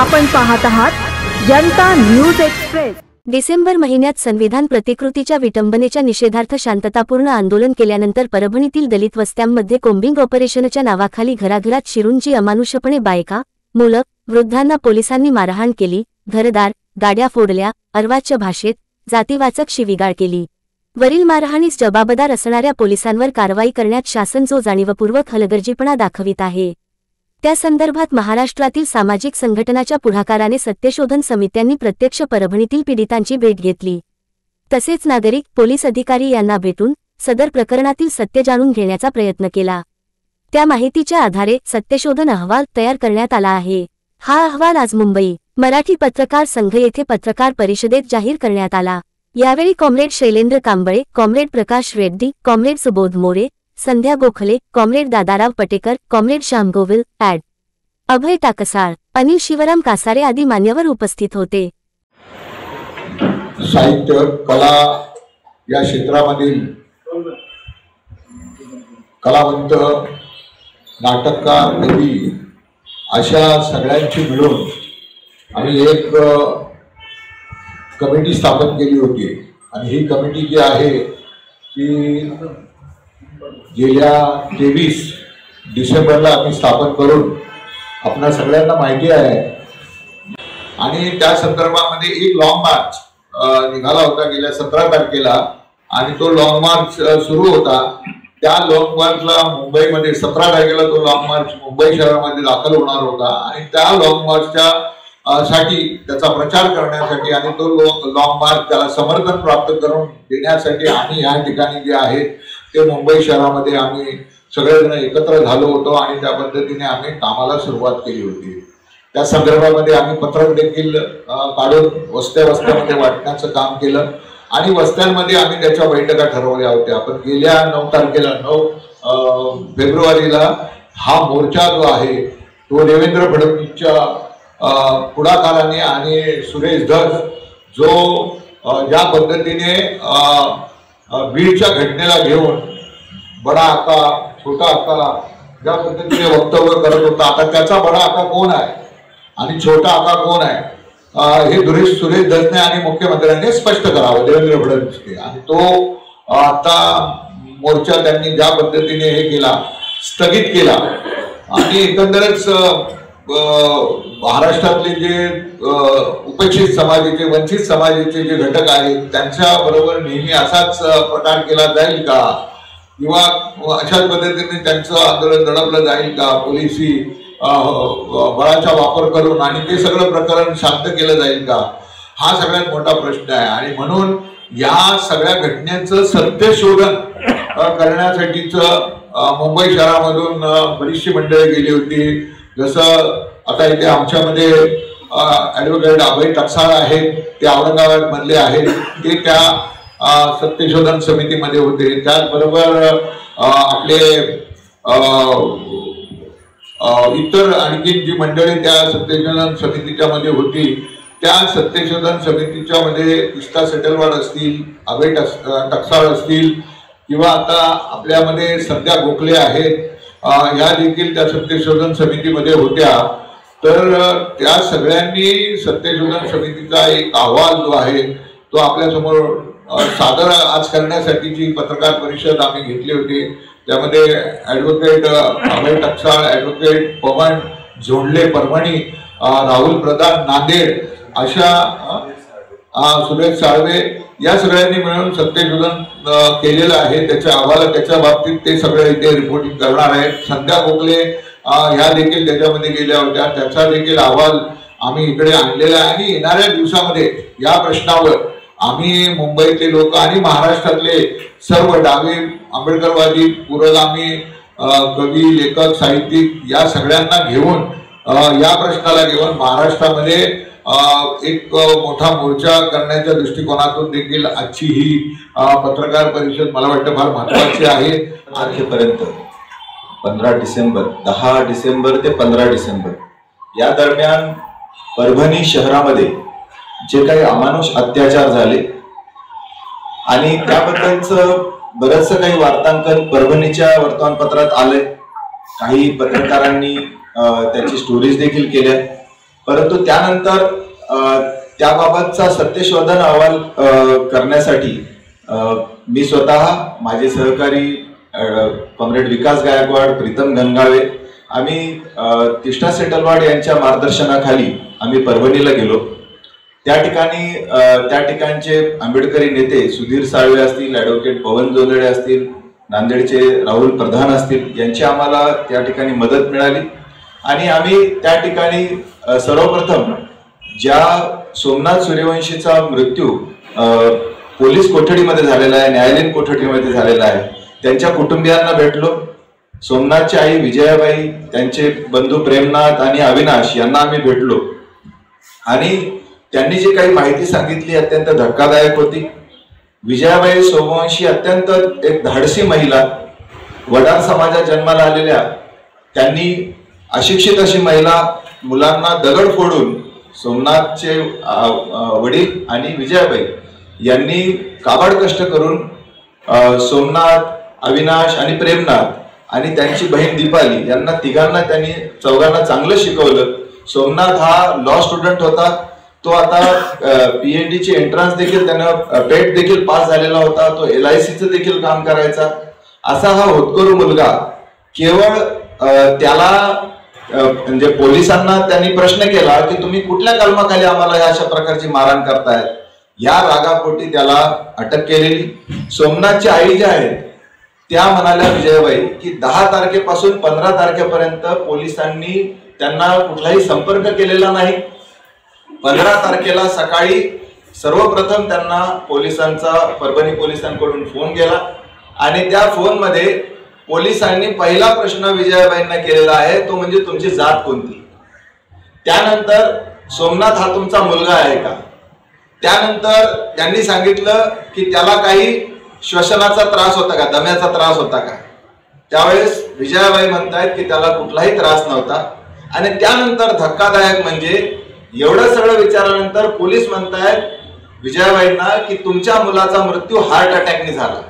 आपण पाहत आहात जनता न्यूज एक्सप्रेस। डिसेंबर महिन्यात संविधान प्रतिकृतीच्या विटंबनेच्या निषेधार्थ शांततापूर्ण आंदोलन केल्यानंतर परभणीतील दलित वस्त्यांमध्ये कोम्बिंग ऑपरेशनच्या नावाखाली घराघरात शिरून जी अमानुषपणे बायका, मुलं, वृद्धांना पोलिसांनी मारहाण केली, घरदार, गाड्या फोडल्या, अर्वाच्य भाषेत जातीवाचक शिवीगाळ केली। वरील मारहाणीस जबाबदार असणाऱ्या पोलिसांवर कारवाई करण्यात शासन जो जाणीवपूर्वक हलगर्जीपणा दाखवित आहे, त्या संदर्भात महाराष्ट्रातील सामाजिक संघटनाच्या पुढाकाराने सत्यशोधन समित्यांनी प्रत्यक्ष परभणीतील पीडितांची भेट घेतली। तसेच नागरिक, पोलीस अधिकारी यांना भेटून सदर प्रकरणातील सत्य जाणून घेण्याचा प्रयत्न केला। त्या माहितीच्या आधारे सत्यशोधन अहवाल तयार करण्यात आला आहे। हा अहवाल आज मुंबई मराठी पत्रकार संघ येथे पत्रकार परिषदेत जाहीर करण्यात आला। यावेळी comrade Shailendra Kamble, comrade Prakash Reddy, comrade Subodh More, Sandhya Gokhale, comrade Dadarao Patekar, comrade Shyam Govil, ॲड. अभय टाकसाळ, अनिल शिवराम कासारे आदी मान्यवर उपस्थित होते। साहित्य कला या क्षेत्रामधील कलावंत, नाटककार, कवी अशा सगळ्यांची मिळून आम्ही एक कमिटी स्थापन केली होती आणि ही कमिटी जी आहे ती गेल्या 23 डिसेंबरला आम्ही स्थापन करून आपल्या सगळ्यांना माहिती आहे आणि त्या संदर्भामध्ये एक लॉंग मार्च निघाला होता गेल्या 17 तारखेला आणि तो लॉंग मार्च सुरू होता। त्या लॉंग मार्चला मुंबईमध्ये 17 तारखेला तो लॉंग मार्च मुंबई शहरामध्ये दाखल होणार होता आणि त्या लॉंग मार्चच्या साठी त्याचा प्रचार करण्यासाठी आणि तो लॉंग मार्च त्याला समर्थन प्राप्त करून देण्यासाठी आम्ही या ठिकाणी जे आहे ते मुंबई शहरामध्ये आम्ही सगळेजण एकत्र झालो होतो आणि त्या पद्धतीने आम्ही कामाला सुरुवात केली होती। त्या संदर्भामध्ये आम्ही पत्रक देखील काढून वस्त्यामध्ये वाटण्याचं काम केलं आणि वस्त्यांमध्ये आम्ही त्याच्या बैठका ठरवल्या होत्या। पण गेल्या 9 तारखेला 9 फेब्रुवारीला हा मोर्चा जो आहे तो देवेंद्र फडणवीसच्या पुढाकाराने आणि सुरेश धस जो ज्या पद्धतीने बीडच्या घटनेला घेऊन बडा आका छोटा आका ज्या पद्धतीने वक्तव्य करत होता, आता त्याचा बडा आका कोण आहे आणि छोटा आका कोण आहे हे सुरेश धसने आणि मुख्यमंत्र्यांनी स्पष्ट करावं देवेंद्र फडणवीसने। आणि तो आता मोर्चा त्यांनी ज्या पद्धतीने हे केला, स्थगित केला आणि एकंदरच महाराष्ट्रातले जे उपेक्षित समाजाचे, वंचित समाजाचे जे घटक आहेत त्यांच्या बरोबर नेहमी असाच प्रकार केला जाईल का किंवा अशाच पद्धतीने त्यांचं आंदोलन दडपलं जाईल का पोलिसी बळाचा वापर करून आणि ते सगळं प्रकरण शांत केलं जाईल का, हा सगळ्यात मोठा प्रश्न आहे। आणि म्हणून या सगळ्या घटनेचं सत्यशोधन करण्यासाठीच मुंबई शहरामधून बरीचशी मंडळी गेली होती। जसं आता इथे आमच्यामध्ये ॲडव्होकेट अभय टाकसाळ आहेत, ते औरंगाबाद मधले आहेत, ते त्या सत्यशोधन समितीमध्ये होते। त्याचबरोबर आपले इतर आणखी जी मंडळी त्या सत्यशोधन समितीच्या मध्ये होती, त्या सत्यशोधन समितीच्या मध्ये इष्टा सेटलवाड असतील, अभय टाकसाळ असतील किंवा आता आपल्यामध्ये संध्या गोखले आहेत, या देखील त्या सत्यशोधन समितीमध्ये होत्या। तर त्या सगळ्यांनी सत्यशोधन समितीचा एक अहवाल जो आहे तो आपल्यासमोर सादर आज करण्यासाठीची पत्रकार परिषद आम्ही घेतली होती। त्यामध्ये ॲडव्होकेट अभय टाकसाळ, ॲडव्होकेट पवन झोंडले परभणी, राहुल प्रधान नांदेड, अशा सुरेश साळवे या सगळ्यांनी मिळून सत्यशोधन केलेलं आहे। त्याच्या अहवाल त्याच्या बाबतीत ते सगळे इथे रिपोर्टिंग करणार आहेत। संध्या गोखले ह्या देखील त्याच्यामध्ये गेल्या होत्या, त्याचा देखील अहवाल आम्ही इकडे आणलेला आहे आणि येणाऱ्या दिवसामध्ये या प्रश्नावर आम्ही मुंबईतले लोक आणि महाराष्ट्रातले सर्व डावे, आंबेडकरवादी, पुरोगामी कवी, लेखक, साहित्यिक या सगळ्यांना घेऊन या प्रश्नाला घेऊन महाराष्ट्रामध्ये एक मोठा मोर्चा करण्याच्या दृष्टिकोनातून देखील आजची ही पत्रकार परिषद मला वाटतं फार महत्त्वाची आहे। तारखेपर्यंत 15 डिसेंबर 10 डिसेंबर ते 15 डिसेंबर या दरम्यान परभणी शहरामध्ये जे काही अमानुष अत्याचार झाले आणि त्याबद्दलचं बरंचसं काही वार्तांकन परभणीच्या वर्तमानपत्रात आलंय, काही पत्रकारांनी त्याची स्टोरीज देखील केल्या परंतु त्यानंतर त्याबाबतचा सत्यशोधन अहवाल करण्यासाठी मी स्वतः, माझे सहकारी कॉम्रेड विकास गायकवाड, प्रीतम घनगावे, आम्ही कृष्णा सेटलवाड यांच्या मार्गदर्शनाखाली आम्ही परभणीला गेलो. त्या ठिकाणचे आंबेडकरी नेते सुधीर साळवे असतील, ॲडव्होकेट पवन जोंधळे असतील, नांदेडचे राहुल प्रधान असतील, यांची आम्हाला त्या ठिकाणी मदत मिळाली. आणि आम्ही त्या ठिकाणी सर्वप्रथम ज्या सोमनाथ सूर्यवंशीचा मृत्यू पोलीस कोठडीमध्ये झालेला आहे, न्यायालयीन कोठडीमध्ये झालेला आहे, त्यांच्या कुटुंबियांना भेटलो. सोमनाथची आई विजयाबाई, त्यांचे बंधू प्रेमनाथ आणि अविनाश यांना आम्ही भेटलो. आणि त्यांनी जी काही माहिती सांगितली अत्यंत धक्कादायक होती. विजयाबाई सोमवंशी अत्यंत एक धाडसी महिला, वडार समाजात जन्माला आलेल्या, त्यांनी अशिक्षित अशी महिला मुलांना दगड फोडून सोमनाथचे वडील आणि विजयाबाई यांनी काबाड कष्ट करून सोमनाथ, अविनाश आणि प्रेमनाथ आणि त्यांची बहीण दीपाली यांना तिघांना त्यांनी चौघांना चांगलं शिकवलं. सोमनाथ हा लॉ स्टुडंट होता. तो आता PhD ची एंट्रन्स देखील त्यानं पेट देखील पास झालेला होता. तो LICचं देखील काम करायचा. असा हा होतकरू मुलगा केवळ त्याला म्हणजे पोलिसांना त्यांनी प्रश्न केला की तुम्ही कुठल्या कलमाखाली आम्हाला अशा प्रकारची मारहाण करतायत, या रागापोटी त्याला अटक केलेली. सोमनाथची आई ज्या आहेत त्या म्हणाल्या विजयाबाई की 10 तारखेपासून 15 तारखेपर्यंत पोलिसांनी त्यांना कुठलाही संपर्क केलेला नाही. 15 तारखेला सकाळी सर्वप्रथम त्यांना परभणी पोलिसांकडून फोन गेला आणि त्या फोनमध्ये पोलिसांनी पहिला प्रश्न विजयाबाईंना केलेला आहे तो म्हणजे तुमची जात कोणती. त्यानंतर सोमनाथ हा तुमचा मुलगा आहे का. त्यानंतर त्यांनी सांगितलं की त्याला काही श्वसनाचा त्रास होता का, दम्याचा त्रास होता का. त्यावेळेस विजयाबाई म्हणतायत की त्याला कुठलाही त्रास नव्हता. आणि त्यानंतर धक्कादायक म्हणजे एवढं सगळं विचारल्यानंतर पोलीस म्हणतायत विजयाबाईंना की तुमच्या मुलाचा मृत्यू हार्ट अटॅकने झाला.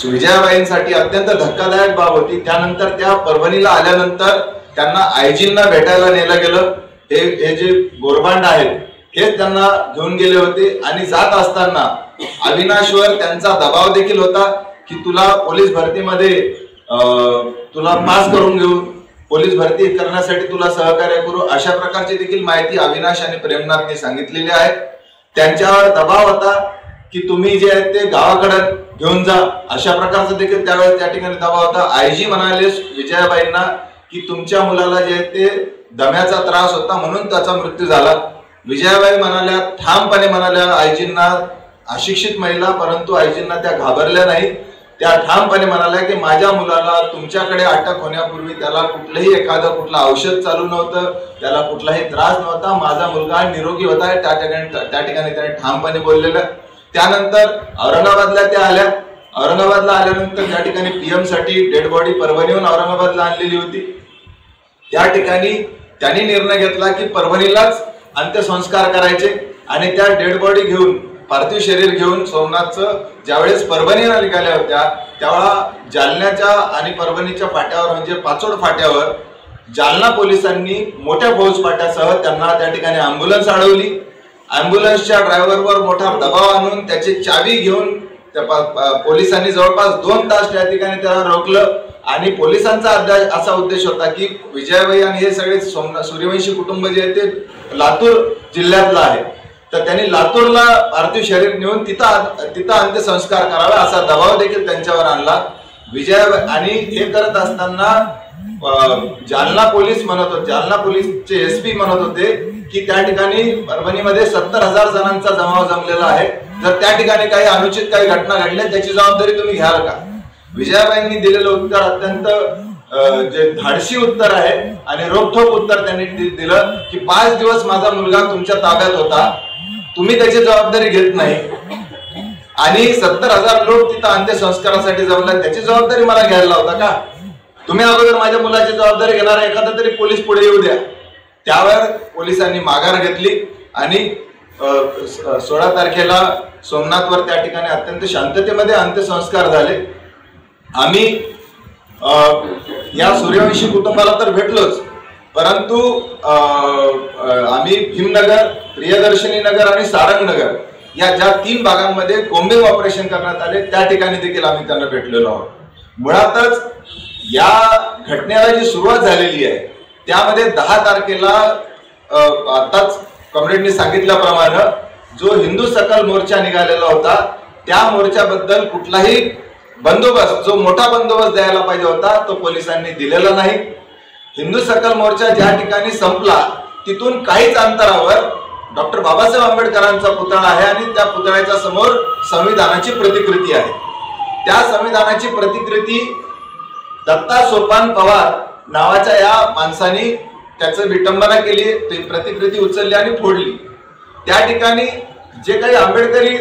विजयाबाईंसाठी अत्यंत धक्कादायक बाब होती. त्यानंतर त्या परभणीला आल्यानंतर त्यांना आयजींना भेटायला नेलं गेलं. हे जे गोरबांड आहेत हेच त्यांना घेऊन गेले होते. आणि जात असताना अविनाशवर त्यांचा दबाव देखील होता की तुला पोलीस भरतीमध्ये तुला पास करून घेऊ, पोलीस भरती करण्यासाठी तुला सहकार्य करू, अशा प्रकारची देखील माहिती अविनाश आणि प्रेमनाथने सांगितलेली आहे. त्यांच्यावर दबाव होता की तुम्ही जे आहे ते गावाकडे घेऊन जा, अशा प्रकारचा देखील त्यावेळेस त्या ठिकाणी दबाव होता. आयजी म्हणाले विजयाबाईंना की तुमच्या मुलाला जे आहे ते दम्याचा त्रास होता म्हणून त्याचा मृत्यू झाला. विजयाबाई म्हणाल्या, ठामपणे म्हणाल्या आयजींना, अशिक्षित महिला परंतु आयजींना त्या घाबरल्या नाही. त्या ठामपणे म्हणाल्या की माझ्या मुलाला तुमच्याकडे अटक होण्यापूर्वी त्याला कुठलं औषध चालू नव्हतं, त्याला कुठलाही त्रास नव्हता, माझा मुलगा निरोगी होता. त्या ठिकाणी त्याने ठामपणे बोललेलं. त्यानंतर औरंगाबादला त्या आल्या. औरंगाबादला आल्यानंतर त्या ठिकाणी PM साठी डेड बॉडी परभणीहून औरंगाबादला आणलेली होती. त्या ठिकाणी त्यांनी निर्णय घेतला की परभणीलाच अंत्यसंस्कार करायचे. आणि त्या डेड बॉडी घेऊन, पार्थिव शरीर घेऊन सोमनाथचं ज्यावेळेस परभणीला निघाल्या होत्या त्यावेळा जालन्याच्या आणि परभणीच्या फाट्यावर म्हणजे पाचोड फाट्यावर जालना पोलिसांनी मोठ्या फौजफाट्यासह त्यांना त्या ठिकाणी अँब्युलन्स अडवली. अँब्युलन्सच्या ड्रायव्हरवर मोठा दबाव आणून त्याची चावी घेऊन पोलिसांनी जवळपास 2 तास त्या ठिकाणी त्याला रोखलं. आणि पोलिसांचा असा उद्देश होता की विजयाबाई आणि हे सगळे सूर्यवंशी कुटुंब जे आहे ते लातूर जिल्ह्यातलं आहे, तर त्यांनी लातूरला पार्थिव शरीर नेऊन तिथं अंत्यसंस्कार करावे असा दबाव देखील त्यांच्यावर आणला विजयाबाई. आणि हे करत असताना जालना पोलीस म्हणत होते, जालना पोलीसचे SP म्हणत होते की त्या ठिकाणी परभणीमध्ये 70,000 जणांचा जमाव जमलेला आहे, जर त्या ठिकाणी काही अनुचित काही घटना घडल्या त्याची जबाबदारी तुम्ही घ्याल का. विजयाबाईंनी दिलेलं उत्तर अत्यंत जे धाडसी उत्तर आहे आणि रोखठोक उत्तर त्यांनी दिलं की 5 दिवस माझा मुलगा तुमच्या ताब्यात होता, तुम्ही त्याची जबाबदारी घेत नाही आणि 70,000 लोक तिथं अंत्यसंस्कारासाठी जमले, त्याची जबाबदारी मला घ्यायला होता का. तुम्ही अगोदर माझ्या मुलाची जबाबदारी घेणार एखादा तरी पोलीस पुढे येऊ द्या. त्यावर पोलिसांनी माघार घेतली आणि 16 तारखेला सोमनाथवर त्या ठिकाणी अत्यंत शांततेमध्ये अंत्यसंस्कार झाले. आम्ही या सूर्यवंशी कुटुंबाला तर भेटलोच, परंतु आम्ही भीमनगर, प्रियदर्शनी नगर आणि सारंग नगर या ज्या 3 भागांमध्ये कोम्बिंग ऑपरेशन करण्यात आले त्या ठिकाणी देखील आम्ही त्यांना भेटलेलो आहोत. मुळातच या घटनेला जी सुरुवात झालेली आहे त्यामध्ये 10 तारखेला आताच कॉम्रेडनी सांगितल्याप्रमाणे जो हिंदू सकल मोर्चा निघालेला होता त्या मोर्चाबद्दल कुठलाही बंदोबस्त, जो मोठा बंदोबस्त द्यायला पाहिजे होता तो पोलिसांनी दिलेला नाही. हिंदू सकल मोर्चा ज्या ठिकाणी संपला तिथून काहीच अंतरावर डॉक्टर बाबासाहेब आंबेडकरांचा पुतळा आहे आणि त्या पुतळ्याच्या समोर संविधानाची प्रतिकृती आहे. त्या संविधानाची प्रतिकृती दत्ता सोपान पवार नावाच्या या माणसाने त्याचं विटंबना केली, ती प्रतिकृती उचलली आणि फोडली. त्या ठिकाणी जे काही आंबेडकरी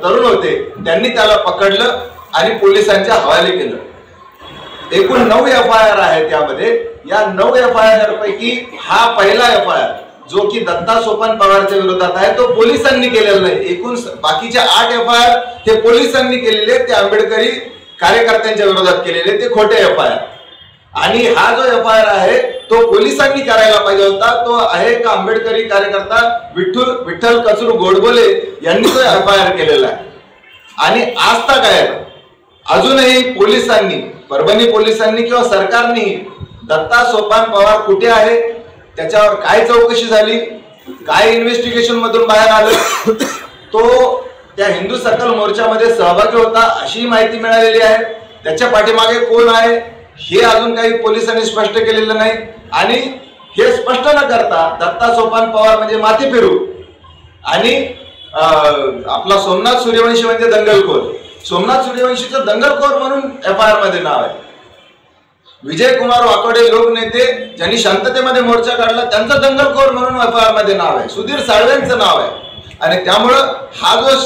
तरुण होते त्यांनी त्याला पकडलं आणि पोलिसांच्या हवाले केलं. एकूण 9 FIR आहेत त्यामध्ये. या 9 FIR पैकी हा पहिला FIR जो की दत्ता सोपान पवारच्या विरोधात आहे तो पोलिसांनी केलेला नाही. एकूण बाकीचे 8 FIR हे पोलिसांनी केलेले, ते आंबेडकरी कार्यकर्त्यांच्या विरोधात केलेले, ते खोटे FIR. आणि हा जो FIR आहे तो पोलिसांनी करायला पाहिजे होता. तो आहे का आंबेडकरी कार्यकर्ता विठ्ठल कचरू गोडबोले यांनी तो FIR केलेला आहे. आणि आज तक आहे अजूनही पोलिसांनी, परभणी पोलिसांनी किंवा सरकारने दत्ता सोपान पवार कुठे आहे, त्याच्यावर काय चौकशी झाली, काय इन्व्हेस्टिगेशन मधून बाहेर आलं, तो त्या हिंदू सकल मोर्चामध्ये सहभागी होता अशी माहिती मिळालेली आहे. त्याच्या पाठीमागे कोण आहे हे अजून काही पोलिसांनी स्पष्ट केलेलं नाही. आणि हे स्पष्ट न करता दत्ता सोपान पवार म्हणजे माथी फिरू आणि आपला सोमनाथ सूर्यवंशी म्हणजे दंगलखोर. सोमनाथ सूर्यवंशीचं दंगलखोर म्हणून FIR मध्ये नाव आहे. विजयकुमार वाकोडे लोकनेते ज्यांनी शांततेमध्ये मोर्चा काढला त्यांचं दंगलखोर म्हणून FIR मध्ये नाव आहे. सुधीर साळवेंचं नाव आहे. आणि त्यामुळं हा जो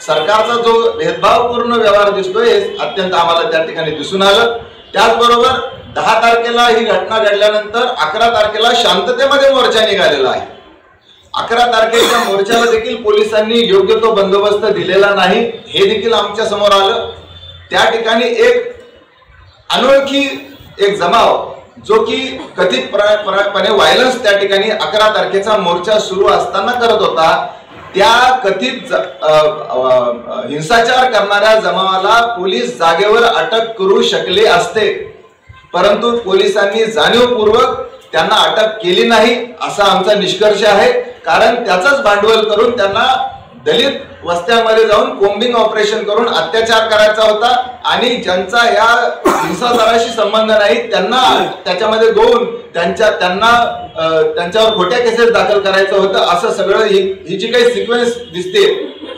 सरकारचा जो भेदभावपूर्ण व्यवहार दिसतोय अत्यंत आम्हाला त्या ठिकाणी दिसून आलं. त्याचबरोबर 10 तारखेला ही घटना घडल्यानंतर 11 तारखेला शांततेमध्ये मोर्चा निघालेला आहे. 11 तारखेच्या मोर्चाला देखील पोलिसांनी योग्य तो बंदोबस्त दिलेला नाही हे देखील आमच्या समोर आलं. त्या ठिकाणी एक अनोळखी एक जमाव जो की कथितपणे व्हायलन्स त्या ठिकाणी 11 तारखेचा मोर्चा सुरू असताना करत होता, त्या कथित हिंसाचार करणाऱ्या जमावाला पोलीस जागेवर अटक करू शकले असते, परंतु पोलिसांनी जाणीवपूर्वक त्यांना अटक केली नाही असा आमचा निष्कर्ष आहे. कारण त्याचंच भांडवल करून त्यांना दलित वस्त्यांमध्ये जाऊन कोम्बिंग ऑपरेशन करून अत्याचार करायचा होता आणि ज्यांचा या हिंसाचाराशी संबंध नाही त्यांना त्याच्यामध्ये घेऊन त्यांच्यावर खोट्या केसेस दाखल करायचं होतं. असं सगळं ही जी काही सिक्वेन्स दिसते,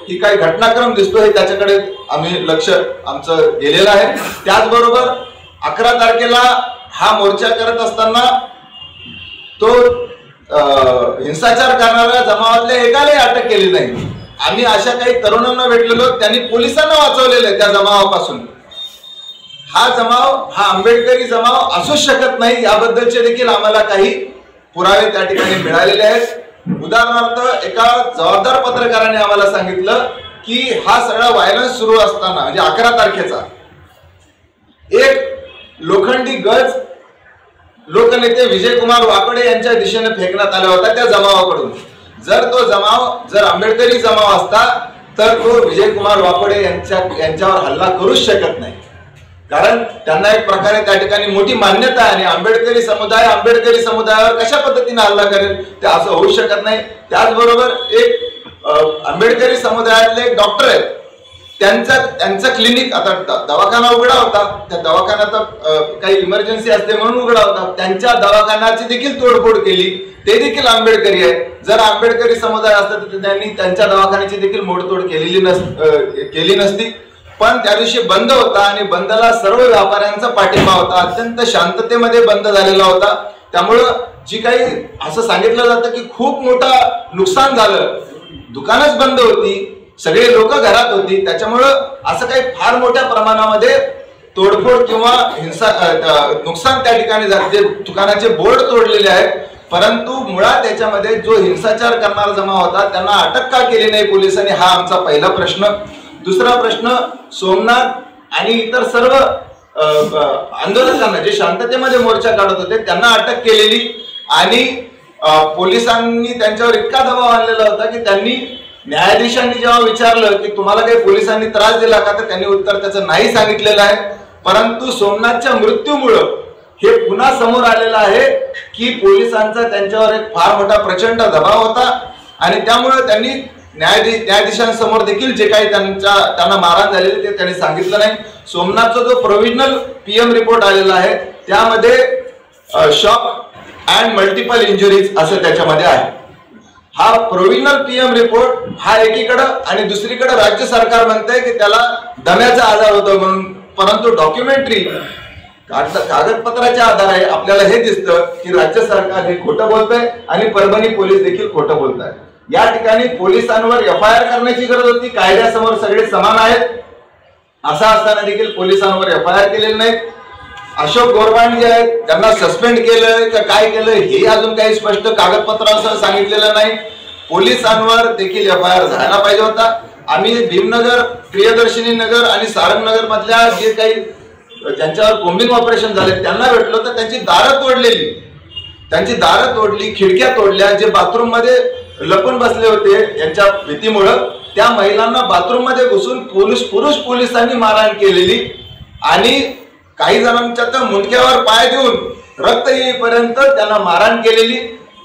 ही काही घटनाक्रम दिसतोय त्याच्याकडे आम्ही लक्ष आमचं गेलेलं आहे. त्याचबरोबर 11 तारखेला हा मोर्चा करत असताना तो हिंसाचार करणाऱ्या जमावातल्या एकालाही अटक केली नाही. आम्ही अशा काही तरुणांना भेटलेलो, त्यांनी पोलिसांना वाचवलेलं आहे त्या जमावापासून. हा जमाव हा आंबेडकरी जमाव असूच शकत नाही याबद्दलचे देखील आम्हाला काही पुरावे त्या ठिकाणी मिळालेले आहेत. उदाहरणार्थ एका जबाबदार पत्रकाराने आम्हाला सांगितलं की हा सगळा व्हायलन्स सुरू असताना म्हणजे 11 तारखेचा एक लोखंडी गज लोकनेते विजयकुमार वाकोडे यांच्या दिशेने फेकण्यात आला होता त्या जमावाकडून. जर तो जमाव आंबेडकरी जमाव असता तर तो विजयकुमार वाकोडे यांच्यावर हल्ला करूच शकत नाही. कारण त्यांना एक प्रकारे त्या ठिकाणी मोठी मान्यता आहे आणि आंबेडकरी समुदायावर कशा पद्धतीने हल्ला करेल ते असं होऊ शकत नाही. त्याचबरोबर एक आंबेडकरी समुदायातले एक डॉक्टर आहेत, त्यांचा क्लिनिक, आता दवाखाना उघडा होता, त्या दवाखान्यात काही इमर्जन्सी असते म्हणून उघडा होता, त्यांच्या दवाखान्याची देखील तोडफोड केली. ते देखील आंबेडकरी आहेत. जर आंबेडकरी समुदाय असता तर त्यांनी त्यांच्या दवाखान्याची देखील मोडतोड केली नसती. पण त्या दिवशी बंद होता आणि बंदला सर्व व्यापाऱ्यांचा पाठिंबा होता. अत्यंत शांततेमध्ये बंद झालेला होता. त्यामुळं जी काही असं सांगितलं जातं की खूप मोठा नुकसान झालं, दुकानच बंद होती, सगळे लोक घरात होती, त्याच्यामुळं असं काही फार मोठ्या प्रमाणामध्ये तोडफोड किंवा नुकसान त्या ठिकाणी झाले. जे दुकानाचे बोर्ड तोडलेले आहेत, परंतु मुळात त्याच्यामध्ये जो हिंसाचार करणारा जमाव होता त्यांना अटक का केली नाही पोलिसांनी, हा आमचा पहिला प्रश्न. दुसरा प्रश्न, सोमनाथ आणि इतर सर्व आंदोलकांना, जे शांततेमध्ये मोर्चा काढत होते, त्यांना अटक केलेली आणि पोलिसांनी त्यांच्यावर इतका दबाव आणलेला होता की त्यांनी, न्यायाधीशांनी जेव्हा विचारलं की तुम्हाला काही पोलिसांनी त्रास दिला का, तर त्यांनी उत्तर त्याचं नाही सांगितलेलं आहे. परंतु सोमनाथच्या मृत्यूमुळं हे पुन्हा समोर आलेलं आहे की पोलिसांचा त्यांच्यावर एक फार मोठा प्रचंड दबाव होता आणि त्यामुळे त्यांनी न्यायाधीशांसमोर देखील जे काही त्यांना मारहाण झालेली ते त्यांनी सांगितलं नाही. सोमनाथचा जो प्रोव्हिजनल पीएम रिपोर्ट आलेला आहे त्यामध्ये शॉक अँड मल्टिपल इंजुरीज असं त्याच्यामध्ये आहे. हा प्रोव्हिजनल पीएम रिपोर्ट हा एकीकडं आणि दुसरीकडे राज्य सरकार म्हणतंय की त्याला दम्याचा आजार होतो म्हणून, परंतु डॉक्युमेंटरी कागदपत्राच्या आधारे आपल्याला हे दिसतं की राज्य सरकार हे खोटं बोलतंय आणि परभणी पोलीस देखील खोटं बोलतायत. या ठिकाणी पोलिसांवर एफआयआर करण्याची गरज होती. कायद्यासमोर सगळे समान आहेत, असं असताना देखील पोलिसांवर एफआयआर केलेले नाहीत. अशोक गोरबांड जे आहेत त्यांना सस्पेंड केलं का काय केलं हे अजून काही स्पष्ट कागदपत्रासह सांगितलेलं नाही. पोलिसांवर देखील एफआयआर झाला पाहिजे होता. आम्ही भीमनगर, प्रियदर्शिनी नगर आणि सारंगनगर मधल्या जे काही ज्यांच्यावर कोम्बिंग ऑपरेशन झाले त्यांना भेटलो तर त्यांची दारं तोडली, खिडक्या तोडल्या. जे बाथरूम मध्ये लपून बसले होते यांच्या भीतीमुळं त्या महिलांना बाथरूम मध्ये घुसून पुरुष पोलिसांनी मारहाण केलेली आणि काही जणांच्या तर मुंडक्यावर पाय देऊन रक्त येईपर्यंत त्यांना मारहाण केलेली.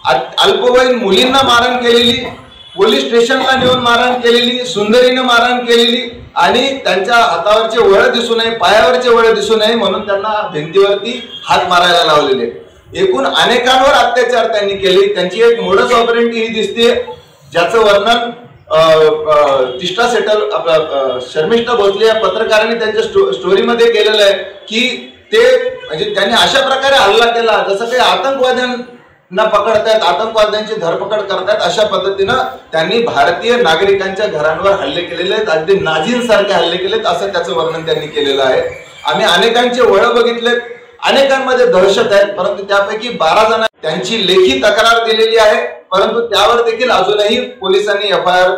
अल्पवयीन मुलींना मारहाण केलेली, पोलीस स्टेशनला नेऊन मारहाण केलेली, सुंदरीनं मारहाण केलेली आणि त्यांच्या हातावरचे वळ दिसू नये, पायावरचे वळ दिसू नये म्हणून त्यांना भिंतीवरती हात मारायला लावलेले. एकूण अनेकांवर अत्याचार त्यांनी केले. त्यांची एक मोडस ऑपरेंडी ही दिसते ज्याचं वर्णन तिष्ठा सेटल शर्मिष्ठा भोसले या पत्रकारांनी त्यांच्या स्टोरीमध्ये केलेलं आहे की ते म्हणजे त्यांनी अशा प्रकारे हल्ला केला जसं काही आतंकवाद्यांना पकडतायत, आतंकवाद्यांची धरपकड करतायत अशा पद्धतीनं त्यांनी भारतीय नागरिकांच्या घरांवर हल्ले केलेले आहेत, अगदी नाझींसारखे हल्ले केलेत असं त्याचं वर्णन त्यांनी केलेलं आहे. आम्ही अनेकांचे वळ बघितलेत, अनेकांमध्ये दहशत आहे, परंतु त्यापैकी 12 जण त्यांची लेखी तक्रार दिलेली आहे, परंतु त्यावर देखील अजूनही पोलिसांनी एफआयआर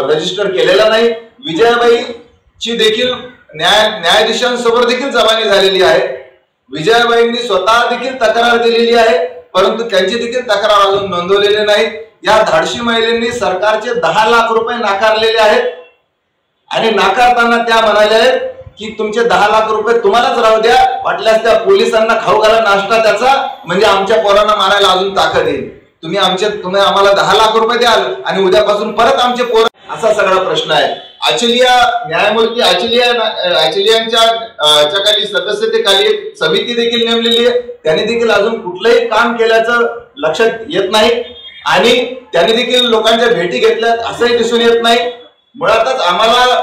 रजिस्टर केलेला नाही. विजयाबाईची देखील न्यायाधीशांसमोर देखील जबानी झालेली आहे. विजयाबाईंनी स्वतः देखील तक्रार दिलेली आहे, परंतु त्यांची देखील तक्रार अजून नोंदवलेली नाही. या धाडशी महिलांनी सरकारचे 10 लाख रुपये नाकारलेले आहेत आणि नाकारताना त्या म्हणाल्या आहेत की तुमचे 10 लाख रुपये तुम्हालाच राहू द्या, वाटल्यास त्या पोलिसांना खाऊ घाला नाश्ता त्याचा, म्हणजे आमच्या पोरांना मारायला अजून ताकद येईल. तुम्ही आम्हाला 10 लाख रुपये द्याल आणि उद्यापासून परत आमचे पोर, असा सगळा प्रश्न आहे. न्यायमूर्ती आचलियांच्या खाली सदस्यतेखाली एक समिती देखील नेमलेली आहे. त्यांनी देखील अजून कुठलंही काम केल्याचं लक्षात येत नाही आणि त्यांनी देखील लोकांच्या भेटी घेतल्यात असंही दिसून येत नाही. मुळातच आम्हाला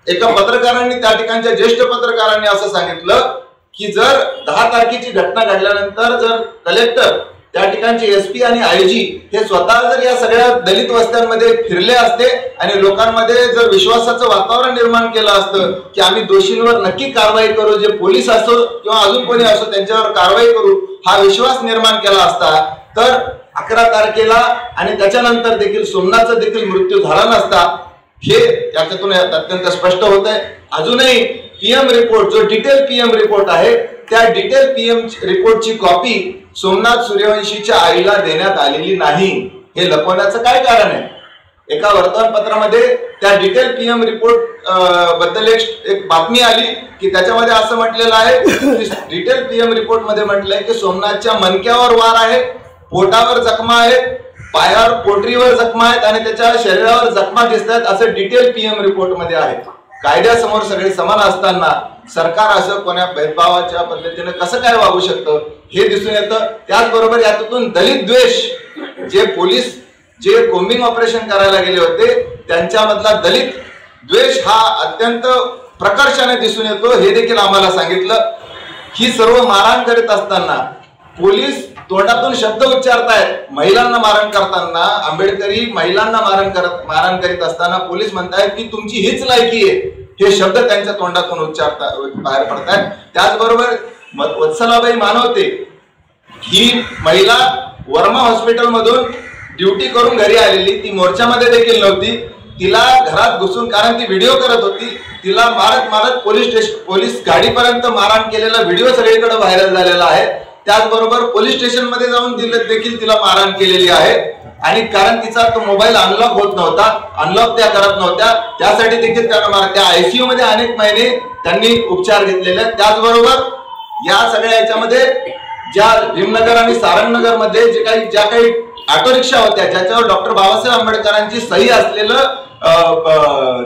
एका पत्रकारांनी, त्या ठिकाणच्या ज्येष्ठ पत्रकारांनी असं सांगितलं की जर 10 तारखेची घटना घडल्यानंतर जर कलेक्टर, त्या ठिकाणचे एसपी आणि आयजी हे स्वतः जर या सगळ्या दलित वस्त्यांमध्ये फिरले असते आणि लोकांमध्ये जर विश्वासाचं वातावरण निर्माण केलं असतं की आम्ही दोषींवर नक्की कारवाई करू, जे पोलीस असो किंवा अजून कोणी असो त्यांच्यावर कारवाई करू, हा विश्वास निर्माण केला असता, तर 11 तारखेला आणि त्याच्यानंतर देखील सोमनाथचा देखील मृत्यू झाला नसता. हे याच्यातून अत्यंत स्पष्ट होत आहे. अजूनही पीएम रिपोर्ट, जो डिटेल पीएम रिपोर्ट आहे, त्या डिटेल पीएम रिपोर्टची कॉपी सोमनाथ सूर्यवंशीच्या आईला देण्यात आलेली नाही. हे लपवण्याचं काय कारण आहे? एका वर्तमानपत्रामध्ये त्या डिटेल पीएम रिपोर्ट बद्दल एक बातमी आली की त्याच्यामध्ये असं म्हटलेलं आहे, डिटेल पीएम रिपोर्ट मध्ये म्हटलंय की सोमनाथच्या मणक्यावर वार आहे, पोटावर जखमा आहेत, पायावर पोटरीवर जखमा आहेत आणि त्याच्या शरीरावर जखमा दिसत आहेत, असं डिटेल पीएम रिपोर्ट मध्ये आहे. कायद्यासमोर सगळे समान असताना सरकार असं कोणा भेदभावाच्या पद्धतीने कसं काय वागू शकतं हे दिसून येतं. त्याचबरोबर यातून दलित द्वेष, जे पोलीस जे कोम्बिंग ऑपरेशन करायला गेले होते त्यांच्यामधला दलित द्वेष हा अत्यंत प्रकर्षाने दिसून येतो, हे देखील आम्हाला सांगितलं. ही सर्व मारहाण करीत असताना पोलीस तोंडातून शब्द उच्चारतायत. महिलांना मारहाण करताना, आंबेडकरी महिलांना मारहाण करीत असताना पोलीस म्हणतायत की तुमची हीच लायकी आहे, हे शब्द त्यांच्या तोंडातून बाहेर पडतायत. त्याचबरोबर वत्सलाबाई मानवते ही महिला वर्मा हॉस्पिटल मधून ड्युटी करून घरी आलेली, ती मोर्चामध्ये देखील नव्हती. तिला घरात घुसून, कारण ती व्हिडिओ करत होती, तिला मारत मारत पोलीस गाडीपर्यंत मारहाण केलेला व्हिडिओ सगळीकडे व्हायरल झालेला आहे. त्याचबरोबर पोलीस स्टेशन मध्ये जाऊन देखील तिला मारहाण केलेली आहे. आणि कारण तिचा तो मोबाईल अनलॉक होत नव्हता, अनलॉक त्या करत नव्हत्या, त्यासाठी देखील त्यांना त्या आयसीयू मध्ये अनेक महिने त्यांनी उपचार घेतलेले. त्याचबरोबर या सगळ्या याच्यामध्ये ज्या भीमनगर आणि सारंगनगर मध्ये ज्या काही ऑटो रिक्षा होत्या ज्याच्यावर डॉक्टर बाबासाहेब आंबेडकरांची सही असलेलं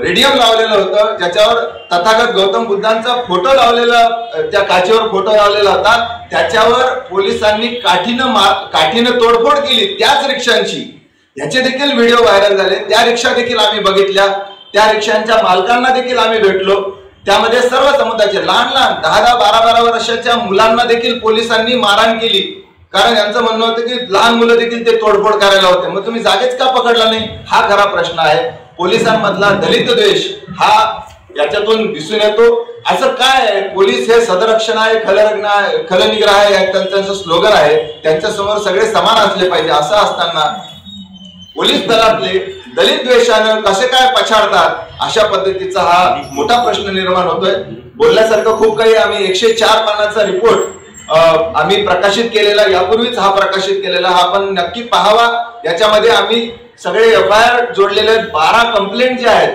रेडियम लावलेलं होतं, ज्याच्यावर तथागत गौतम बुद्धांचा फोटो लावलेला, त्या काचेवर फोटो लावलेला होता, त्याच्यावर पोलिसांनी काठीनं तोडफोड केली त्याच रिक्षांची. याचे देखील व्हिडिओ व्हायरल झाले. त्या रिक्षा देखील आम्ही बघितल्या, त्या रिक्षांच्या मालकांना देखील आम्ही भेटलो. त्यामध्ये सर्व समुदायाचे लहान लहान 10-12 वर्षाच्या मुलांना देखील पोलिसांनी मारहाण केली. कारण यांचं म्हणणं होतं की लहान मुलं देखील ते तोडफोड करायला होते. मग तुम्ही जागेच का पकडला नाही, हा खरा प्रश्न आहे. पोलिसांमधला दलित द्वेष हा याच्यातून दिसून येतो. असं काय आहे, पोलीस हे सदरक्षण आहे, खलनिग्रह आहे, त्यांचं स्लोगन आहे, त्यांच्या समोर सगळे समान असले पाहिजे. असं असताना पोलीस दलातले दलित द्वेषानं कसे काय पछाडतात, अशा पद्धतीचा हा मोठा प्रश्न निर्माण होतोय. बोलण्यासारखं खूप काही. आम्ही 104 पानाचा रिपोर्ट आम्ही प्रकाशित केलेला, यापूर्वीच हा प्रकाशित केलेला, हा आपण नक्की पाहावा. याच्यामध्ये आम्ही सगळे FIR जोडलेले 12 कंप्लेंट ज्या आहेत,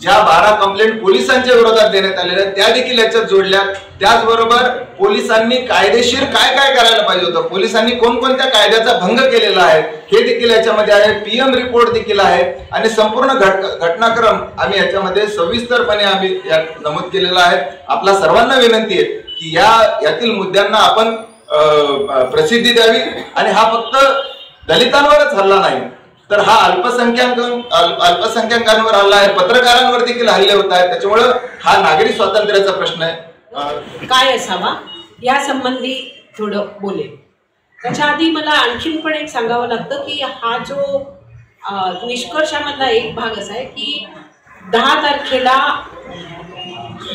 ज्या 12 कंप्लेंट पोलिसांच्या विरोधात देण्यात आलेल्या त्या देखील याच्यात जोडल्या. त्याचबरोबर पोलिसांनी कायदेशीर काय काय करायला पाहिजे होतं, पोलिसांनी कोणकोणत्या कायद्याचा भंग केलेला आहे हे देखील याच्यामध्ये आहे. PM रिपोर्ट देखील आहे आणि संपूर्ण घटनाक्रम आम्ही याच्यामध्ये सविस्तरपणे आम्ही नमूद केलेला आहे. आपल्या सर्वांना विनंती आहे की यातील मुद्द्यांना आपण प्रसिद्धी द्यावी. आणि हा फक्त दलितांवरच हल्ला नाही, तर हा अल्पसंख्याकांवर हल्ला आहे, पत्रकारांवर देखील हल्ले होत आहेत. त्याच्यामुळे हा नागरी स्वातंत्र्याचा प्रश्न आहे. काय असावा या संबंधी थोडं बोलेल. त्याच्या आधी मला आणखीन पण एक सांगावं लागतं की हा जो निष्कर्षामधला एक भाग असा आहे की 10 तारखेला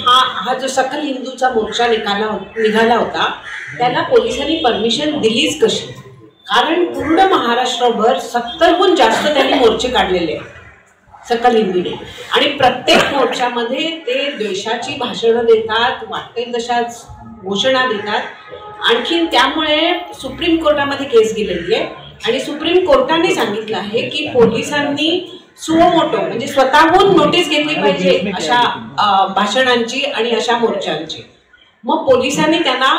हा जो सकल हिंदूचा मोर्चा निघाला होता त्याला पोलिसांनी परमिशन दिलीच कशी. कारण पूर्ण महाराष्ट्रभर 70हून जास्त त्यांनी मोर्चे काढलेले आहेत सकल हिंदूने, आणि प्रत्येक मोर्चामध्ये ते द्वेषाची भाषणं देतात, वाटेल तशाच घोषणा देतात. आणखीन त्यामुळे सुप्रीम कोर्टामध्ये केस गेलेली आहे आणि सुप्रीम कोर्टाने सांगितलं आहे की पोलिसांनी सुमोटो म्हणजे स्वतःहून नोटीस घेतली पाहिजे अशा भाषणांची आणि अशा मोर्चांची. मग पोलिसांनी त्यांना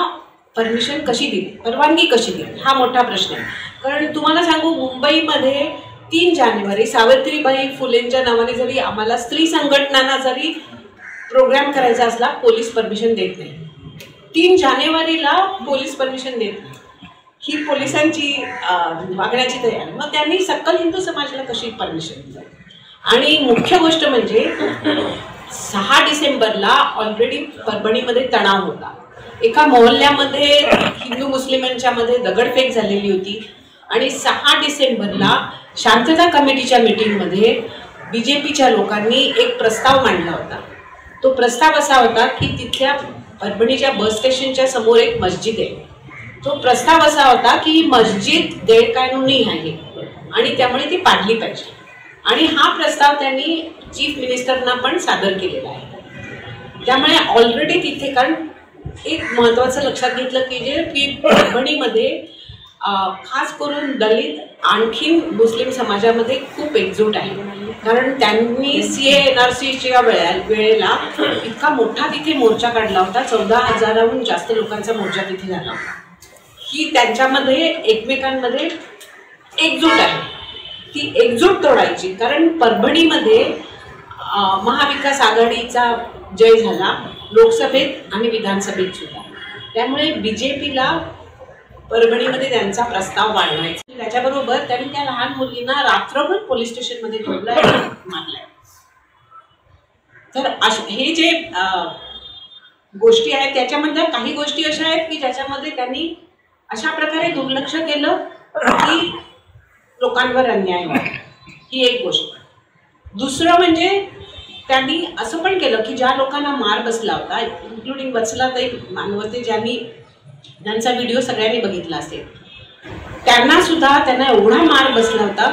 परमिशन कशी दिली, परवानगी कशी दिली, हा मोठा प्रश्न आहे. कारण तुम्हाला सांगू, मुंबईमध्ये 3 जानेवारी सावित्रीबाई फुलेंच्या नावाने जरी आम्हाला स्त्री संघटनांना जरी प्रोग्राम करायचा असला, पोलीस परमिशन देत नाही. 3 जानेवारीला पोलीस परमिशन देत नाही. ही पोलिसांची वागण्याची तयारी. मग त्यांनी सकल हिंदू समाजाला कशी परमिशन दिली. आणि मुख्य गोष्ट म्हणजे 6 डिसेंबरला ऑलरेडी परभणीमध्ये तणाव होता. एका मोहल्ल्यामध्ये हिंदू मुस्लिमांच्या मध्ये दगडफेक झालेली होती आणि 6 डिसेंबरला शांतता कमिटीच्या मीटिंगमध्ये BJPच्या लोकांनी एक प्रस्ताव मांडला होता. तो प्रस्ताव असा होता की तिथल्या परभणीच्या बस स्टेशनच्या समोर एक मस्जिद आहे. तो प्रस्ताव असा होता की मस्जिद गैरकानूनी आहे आणि त्यामुळे ती पाडली पाहिजे. आणि हा प्रस्ताव त्यांनी चीफ मिनिस्टरना पण सादर केलेला आहे. त्यामुळे ऑलरेडी तिथे, कारण एक महत्त्वाचं लक्षात घेतलं की परभणीमध्ये खास करून दलित आणखीन मुस्लिम समाजामध्ये खूप एकजूट आहे. कारण त्यांनी CA-NRCच्या वेळेला इतका मोठा तिथे मोर्चा काढला होता. 14,000हून जास्त लोकांचा मोर्चा तिथे झाला. ही त्यांच्यामध्ये एकमेकांमध्ये एकजूट आहे. ती एकजूट तोडायची. कारण परभणीमध्ये महाविकास आघाडीचा जय झाला लोकसभेत आणि विधानसभेत सुद्धा. त्यामुळे BJPला परभणीमध्ये त्यांचा प्रस्ताव वाढवायचा. त्याच्याबरोबर त्यांनी त्या लहान मुलींना रात्रभर पोलीस स्टेशनमध्ये ठेवलं आणि मारलंय. तर हे जे गोष्टी आहेत त्याच्यामधल्या काही गोष्टी अशा आहेत की ज्याच्यामध्ये त्यांनी अशा प्रकारे दुर्लक्ष केलं की लोकांवर अन्याय होतो. ही एक गोष्ट. दुसरं म्हणजे त्यांनी असं पण केलं की ज्या लोकांना मार बसला होता, इन्क्लुडिंग वत्सलाताई मानवते, ज्यांचा व्हिडिओ सगळ्यांनी बघितला असेल, त्यांना एवढा मार बसला होता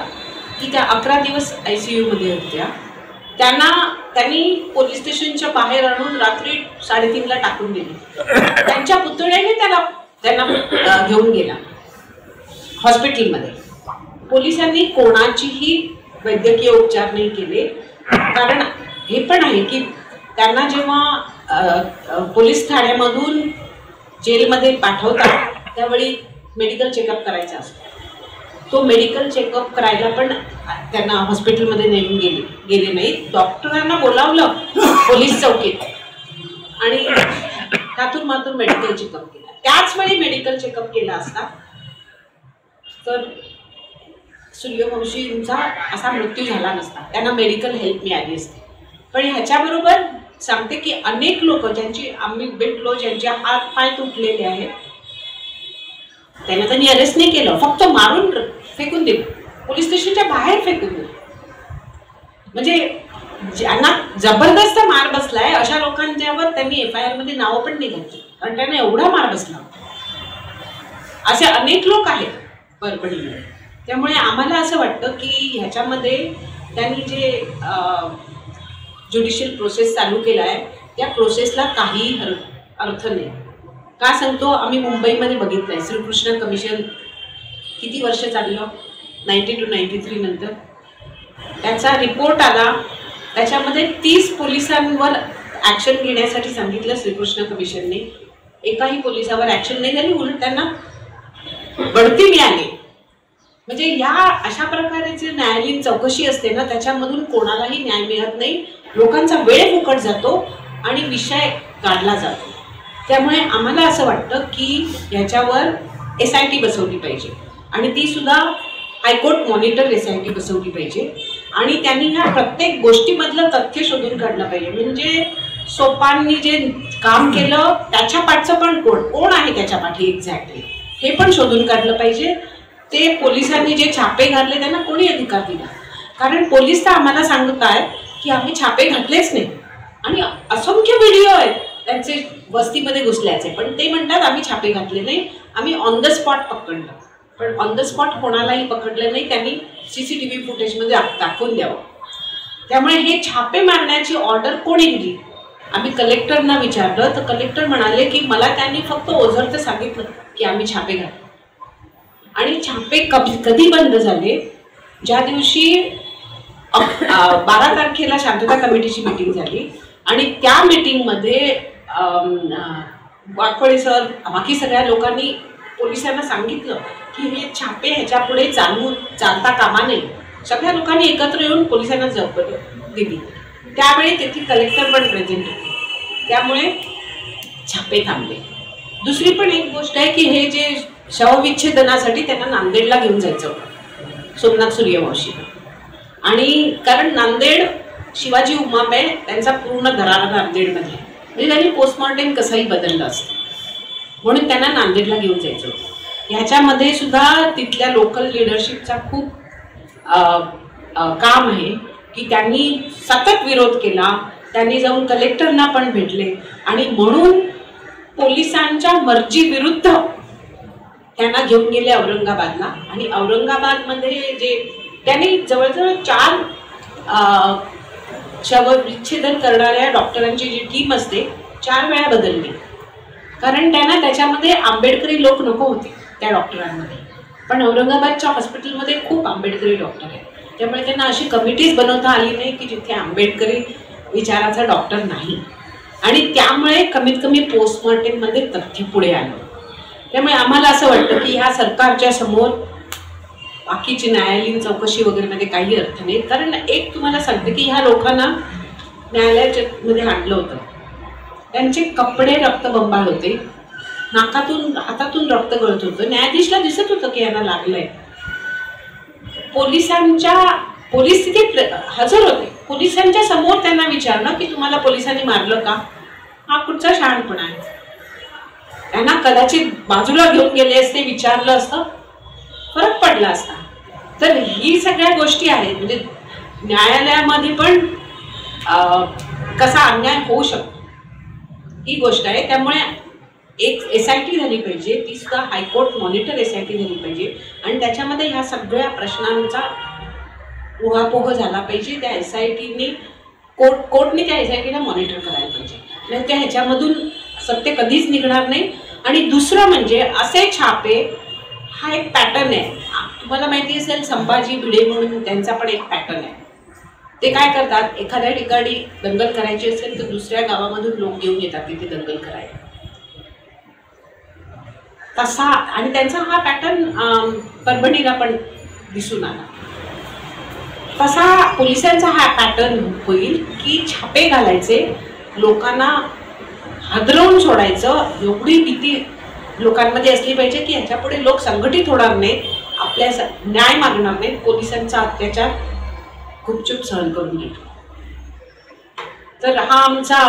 की त्या 11 दिवस ICU मध्ये होत्या त्यांनी पोलीस स्टेशनच्या बाहेर आणून रात्री 3:30ला टाकून दिली. त्यांच्या पुतळ्याने त्यांना घेऊन गेला हॉस्पिटलमध्ये. पोलिसांनी कोणाचीही वैद्यकीय उपचार नाही केले. कारण हे पण आहे की त्यांना जेव्हा पोलीस ठाण्यामधून जेलमध्ये पाठवतात त्यावेळी मेडिकल चेकअप करायचा असतो. तो मेडिकल चेकअप करायला पण त्यांना हॉस्पिटलमध्ये नेऊन गेले नाही. डॉक्टरांना बोलावलं पोलीस चौकीत आणि त्यातून मात्र मेडिकल चेकअप केला. त्याच वेळी मेडिकल चेकअप केला असता तर सूर्यवंशींचा असा मृत्यू झाला नसता, त्यांना मेडिकल हेल्प मिळाली असते. पण ह्याच्याबरोबर सांगते की अनेक लोक ज्यांची आम्ही भेटलो, ज्यांचे हात पाय तुटलेले आहेत, त्यांनी अरेस्ट नाही केलं, फक्त मारून फेकून दिलं, पोलीस स्टेशनच्या बाहेर फेकून दिलं. म्हणजे ज्यांना जबरदस्त मार बसलाय अशा लोकांच्यावर त्यांनी FIR मध्ये नावं पण नाही घातली, कारण त्यांना एवढा मार बसला. असे अनेक लोक आहेत परभणीमध्ये. त्यामुळे आम्हाला असं वाटतं की ह्याच्यामध्ये त्यांनी जे ज्युडिशियल प्रोसेस चालू केला आहे त्या प्रोसेसला काही अर्थ नाही. का सांगतो, आम्ही मुंबईमध्ये बघितलं आहे श्रीकृष्ण कमिशन किती वर्ष चाललं, 90 to 93 नंतर त्याचा रिपोर्ट आला. त्याच्यामध्ये 30 पोलिसांवर ॲक्शन घेण्यासाठी सांगितलं श्रीकृष्ण कमिशनने. एकाही पोलिसावर ॲक्शन नाही झाली, उलट त्यांना बढती मिळाली. म्हणजे या अशा प्रकारची न्यायालयीन चौकशी असते ना, त्याच्यामधून कोणालाही न्याय मिळत नाही, लोकांचा वेळ फुकट जातो आणि विषय काढला जातो. त्यामुळे आम्हाला असं वाटतं की याच्यावर SIT बसवली पाहिजे आणि ती सुद्धा हायकोर्ट मॉनिटर SIT बसवली पाहिजे आणि त्यांनी ह्या प्रत्येक गोष्टीमधलं तथ्य शोधून काढलं पाहिजे. म्हणजे सोपांनी जे काम केलं त्याच्या पाठचं पण कोण आहे त्याच्या पाठी एक्झॅक्टली हे पण शोधून काढलं पाहिजे. ते पोलिसांनी जे छापे घातले त्यांना कोणी अधिकार दिला, कारण पोलीस तर आम्हाला सांगत आहेत की आम्ही छापे घातलेच नाही आणि असंख्य व्हिडिओ आहेत त्यांचे वस्तीमध्ये घुसल्याचे, पण ते म्हणतात आम्ही छापे घातले नाही, आम्ही ऑन द स्पॉट पकडलं. पण ऑन द स्पॉट कोणालाही पकडलं नाही, त्यांनी CCTV फुटेजमध्ये दाखवून द्यावं. त्यामुळे हे छापे मारण्याची ऑर्डर कोणी दिली? आम्ही कलेक्टरना विचारलं तर कलेक्टर म्हणाले की मला त्यांनी फक्त ओझरतं सांगितलं की आम्ही छापे घातले. आणि छापे कधी बंद झाले? ज्या दिवशी 12 तारखेला शांतता कमिटीची मीटिंग झाली आणि त्या मीटिंगमध्ये वाकवळे सर बाकी सगळ्या लोकांनी पोलिसांना सांगितलं की हे छापे ह्याच्या पुढे चालता कामा नये. सगळ्या लोकांनी एकत्र येऊन पोलिसांना जबाबदारी दिली. त्यावेळी तेथील कलेक्टर पण प्रेझेंट होते, त्यामुळे छापे थांबले. दुसरी पण एक गोष्ट आहे की हे जे शवविच्छेदनासाठी त्यांना नांदेडला घेऊन जायचं होतं सोमनाथ सूर्यवंशी, आणि कारण नांदेड शिवाजी उमापे त्यांचा पूर्ण दरारा नांदेडमध्ये, म्हणजे त्यांनी पोस्टमॉर्टेम कसंही बदललं असतं म्हणून त्यांना नांदेडला घेऊन जायचं होतं. ह्याच्यामध्ये सुद्धा तिथल्या लोकल लिडरशिपचा खूप काम आहे की त्यांनी सतत विरोध केला, त्यांनी जाऊन कलेक्टरना पण भेटले आणि म्हणून पोलिसांच्या मर्जी विरुद्ध त्यांना घेऊन गेले औरंगाबादला. आणि औरंगाबादमध्ये जे त्यांनी जवळजवळ 4 शवविच्छेदन करणाऱ्या डॉक्टरांची जी टीम असते 4 वेळा बदलली, कारण त्यांना त्याच्यामध्ये आंबेडकरी लोक नको होते त्या डॉक्टरांमध्ये. पण औरंगाबादच्या हॉस्पिटलमध्ये खूप आंबेडकरी डॉक्टर आहेत, त्यामुळे त्यांना अशी कमिटीज बनवता आली नाही की जिथे आंबेडकरी विचाराचा डॉक्टर नाही, आणि त्यामुळे कमीत कमी पोस्टमॉर्टेममध्ये तथ्य पुढे आलं. त्यामुळे आम्हाला असं वाटतं की ह्या सरकारच्या समोर बाकीची न्यायालयीन चौकशी वगैरे मध्ये काही अर्थ नाही. कारण एक तुम्हाला सांगते की ह्या लोकांना न्यायालयाच्या मध्ये आणलं होतं, त्यांचे कपडे रक्तबंबाळ होते, नाकातून हातातून रक्त गळत होतं, न्यायाधीशला दिसत होतं की यांना लागलंय. पोलीस तिथे हजर होते, पोलिसांच्या समोर त्यांना विचारणं की तुम्हाला पोलिसांनी मारलं का, हा कुठचा शहाणपणा आहे. त्यांना कदाचित बाजूला घेऊन गेले असते, विचारलं असतं, फरक पडला असता. तर ही सगळ्या गोष्टी आहेत, म्हणजे न्यायालयामध्ये पण कसा अन्याय होऊ शकतो ही गोष्ट आहे. त्यामुळे एक SIT झाली पाहिजे, ती सुद्धा हायकोर्ट मॉनिटर SIT झाली पाहिजे आणि त्याच्यामध्ये ह्या सगळ्या प्रश्नांचा उहापोह झाला पाहिजे. त्या SITने कोर्टने त्या SITला मॉनिटर करायला पाहिजे, नाही त्या ह्याच्यामधून सत्य कधीच निघणार नाही. आणि दुसरं म्हणजे असे छापे हा एक पॅटर्न आहे. तुम्हाला माहिती असेल संभाजी भिडे म्हणून त्यांचा पण एक पॅटर्न आहे. ते काय करतात, एखाद्या ठिकाणी दंगल करायची असेल तर दुसऱ्या गावामधून लोक घेऊन येतात तिथे दंगल करायला. तसा आणि त्यांचा हा पॅटर्न परभणीला पण दिसून आला. तसा पोलिसांचा हा पॅटर्न होईल की छापे घालायचे, लोकांना हादरवून सोडायचं. एवढी भीती लोकांमध्ये असली पाहिजे की ह्याच्यापुढे लोक संघटित होणार नाहीत, आपल्या न्याय मागणार नाहीत, पोलिसांचा अत्याचार गुपचूप सहन करून घेतो. तर हा आमचा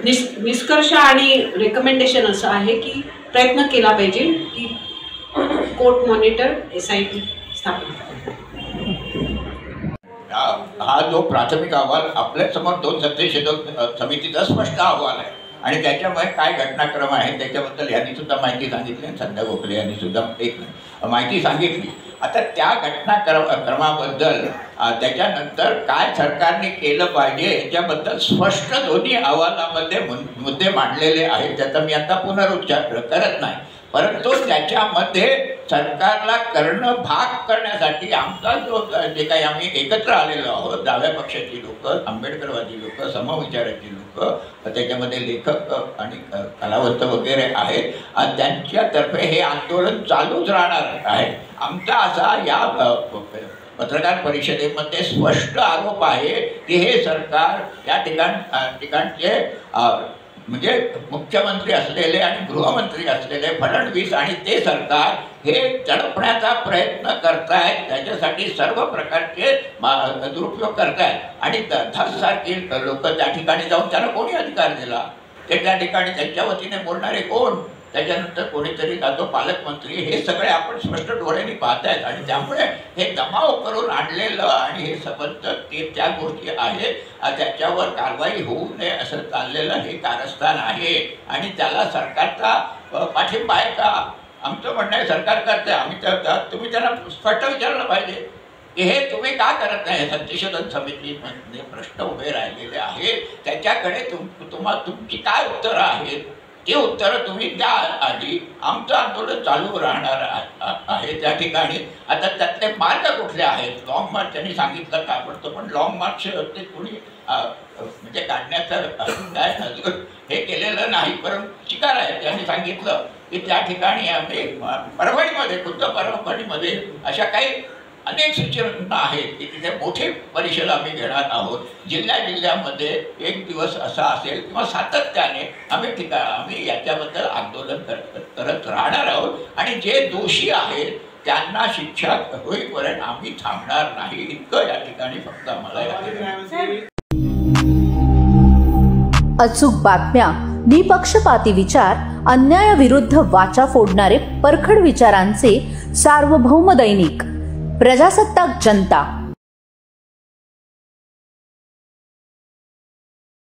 निष्कर्ष आणि रेकमेंडेशन असं आहे की प्रयत्न केला पाहिजे की कोर्ट मॉनिटर SIT स्थापित करा. हा जो प्राथमिक अहवाल आपल्या समोर 2 सदस्यीय समितीचा स्पष्ट अहवाल आहे आणि त्याच्यामुळे काय घटनाक्रम आहे त्याच्याबद्दल यांनी सुद्धा माहिती सांगितली आणि संध्या गोखले यांनी सुद्धा एक माहिती सांगितली. आता त्या घटनाक्रमाबद्दल त्याच्यानंतर काय सरकारने केलं पाहिजे याच्याबद्दल स्पष्ट दोन्ही अहवालामध्ये मुद्दे मांडलेले आहेत. त्याचा मी आता पुनरुच्चार करत नाही, परंतु त्याच्यामध्ये सरकारला करणं भाग करण्यासाठी आमचा जो जे काही आम्ही एकत्र आलेलो आहोत, डाव्या पक्षाची लोक, आंबेडकरवादी लोक, समविचाराची लोक, त्याच्यामध्ये लेखक आणि कलावंत वगैरे आहेत, त्यांच्यातर्फे हे आंदोलन चालूच राहणार आहे. आमचा असा या पत्रकार परिषदेमध्ये स्पष्ट आरोप आहे की हे सरकार या ठिकाणचे म्हणजे मुख्यमंत्री असलेले आणि गृहमंत्री असलेले फडणवीस आणि ते सरकार हे दडपण्याचा प्रयत्न करतायत. त्याच्यासाठी सर्व प्रकारचे दुरुपयोग करतायत आणि धससारखी लोक त्या ठिकाणी जाऊन त्यांना कोणी अधिकार दिला? ते त्या ठिकाणी त्यांच्या वतीने बोलणारे कोण? त्याच्यानंतर कोणीतरी जातो पालकमंत्री. हे सगळे आपण स्पष्ट डोळ्यांनी पाहतायत आणि त्यामुळे हे दबाव करून आणलेलं आणि हे संबंध ते त्या गोष्टी आहेत, त्याच्यावर कारवाई होऊ नये असं चाललेलं हे कारस्थान आहे आणि त्याला सरकारचा पाठिंबा आहे का? आमचं म्हणणं आहे सरकार करते. तुम्ही त्यांना स्पष्ट विचारलं पाहिजे की हे तुम्ही का करत नाही. सत्यशोधन समितीमध्ये प्रश्न उभे राहिलेले आहेत, त्याच्याकडे तुमची काय उत्तरं आहेत ते उत्तरं तुम्ही द्या. आधी आमचं आंदोलन चालू राहणार आहे त्या ठिकाणी. आता त्यातले मार्ग कुठले आहेत? लॉंग मार्च त्यांनी सांगितलं का पडतो, पण लॉंग मार्च ते कोणी म्हणजे काढण्याचं काय हे केलेलं नाही, परंतु शिकार आहे. त्यांनी सांगितलं की त्या ठिकाणी आम्ही परभणीमध्ये खुद्द परभणीमध्ये अशा काही अनेक सूचना आहेत की तिथे मोठी परिषद आम्ही घेणार आहोत. जिल्ह्यामध्ये एक दिवस असा असेल किंवा सातत्याने आम्ही याच्याबद्दल आंदोलन करत राहणार आहोत आणि जे दोषी आहेत त्यांना शिक्षा होईपर्यंत आम्ही थांबणार नाही. इतकं या ठिकाणी फक्त आम्हाला अचूक बातम्या, निपक्षपाती विचार, अन्यायाविरुद्ध वाचा फोडणारे परखड विचारांचे सार्वभौम दैनिक प्रजासत्ताक जनता.